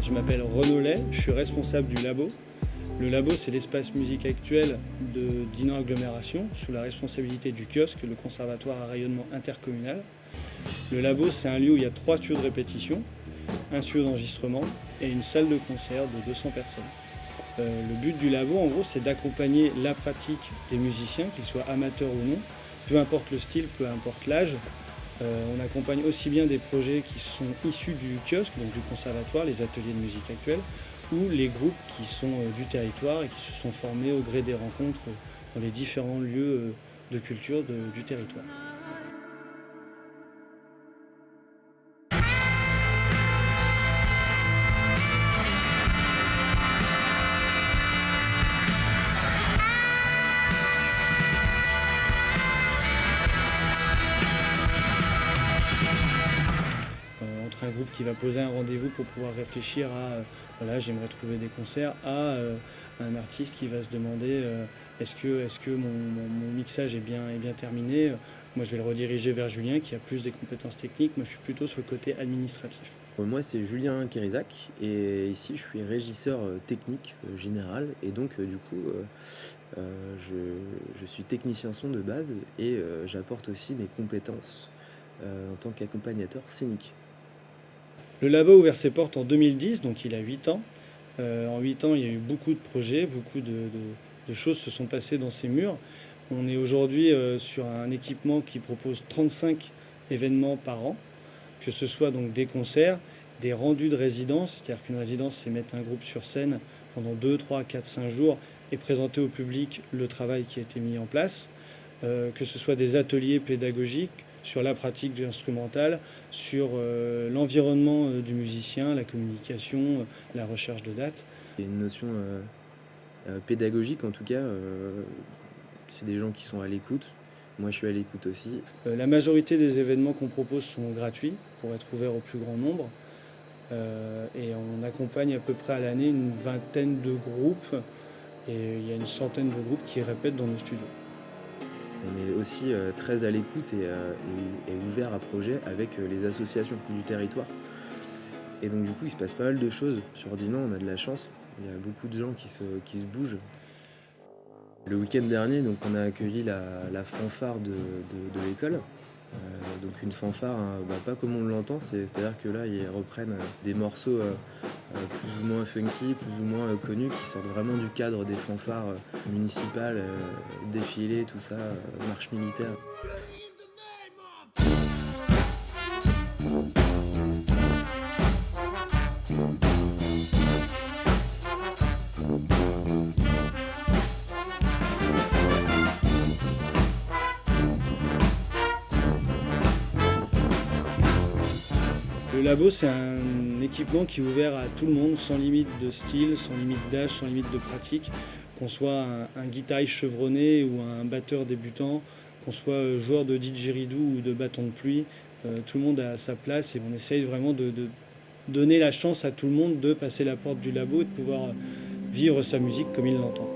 Je m'appelle Renaud Lay, je suis responsable du labo. Le labo, c'est l'espace musique actuel de Dinan Agglomération, sous la responsabilité du kiosque, le conservatoire à rayonnement intercommunal. Le labo, c'est un lieu où il y a 3 studios de répétition, un studio d'enregistrement et une salle de concert de 200 personnes. Le but du labo, en gros, c'est d'accompagner la pratique des musiciens, qu'ils soient amateurs ou non, peu importe le style, peu importe l'âge. On accompagne aussi bien des projets qui sont issus du kiosque, donc du conservatoire, les ateliers de musique actuels, ou les groupes qui sont du territoire et qui se sont formés au gré des rencontres dans les différents lieux de culture du territoire. Entre un groupe qui va poser un rendez-vous pour pouvoir réfléchir à voilà, j'aimerais trouver des concerts, à un artiste qui va se demander est-ce que mon mixage est bien terminé. Moi je vais le rediriger vers Julien qui a plus des compétences techniques, moi je suis plutôt sur le côté administratif. Moi, c'est Julien Kérizac et ici, je suis régisseur technique général et donc du coup, je suis technicien son de base et j'apporte aussi mes compétences en tant qu'accompagnateur scénique. Le labo a ouvert ses portes en 2010, donc il a 8 ans. En 8 ans, il y a eu beaucoup de projets, beaucoup de choses se sont passées dans ces murs. On est aujourd'hui sur un équipement qui propose 35 événements par an, que ce soit donc des concerts, des rendus de résidence, c'est-à-dire qu'une résidence, c'est mettre un groupe sur scène pendant 2, 3, 4, 5 jours et présenter au public le travail qui a été mis en place, que ce soit des ateliers pédagogiques sur la pratique de l'instrumental, sur l'environnement du musicien, la communication, la recherche de dates. Il y a une notion pédagogique en tout cas, c'est des gens qui sont à l'écoute. Moi, je suis à l'écoute aussi. La majorité des événements qu'on propose sont gratuits pour être ouverts au plus grand nombre. Et on accompagne à peu près à l'année une vingtaine de groupes et il y a une centaine de groupes qui répètent dans nos studios. On est aussi très à l'écoute et ouvert à projet avec les associations du territoire. Et donc du coup, il se passe pas mal de choses sur Dinan, on a de la chance. Il y a beaucoup de gens qui se bougent. Le week-end dernier, donc, on a accueilli la fanfare de l'école. Donc une fanfare, hein, pas comme on l'entend, c'est-à-dire que là, ils reprennent des morceaux plus ou moins funky, plus ou moins connus, qui sortent vraiment du cadre des fanfares municipales, défilés, tout ça, marche militaire. Le labo, c'est un équipement qui est ouvert à tout le monde, sans limite de style, sans limite d'âge, sans limite de pratique. Qu'on soit un guitariste chevronné ou un batteur débutant, qu'on soit joueur de didgeridoo ou de bâton de pluie, tout le monde a sa place et on essaye vraiment de donner la chance à tout le monde de passer la porte du labo et de pouvoir vivre sa musique comme il l'entend.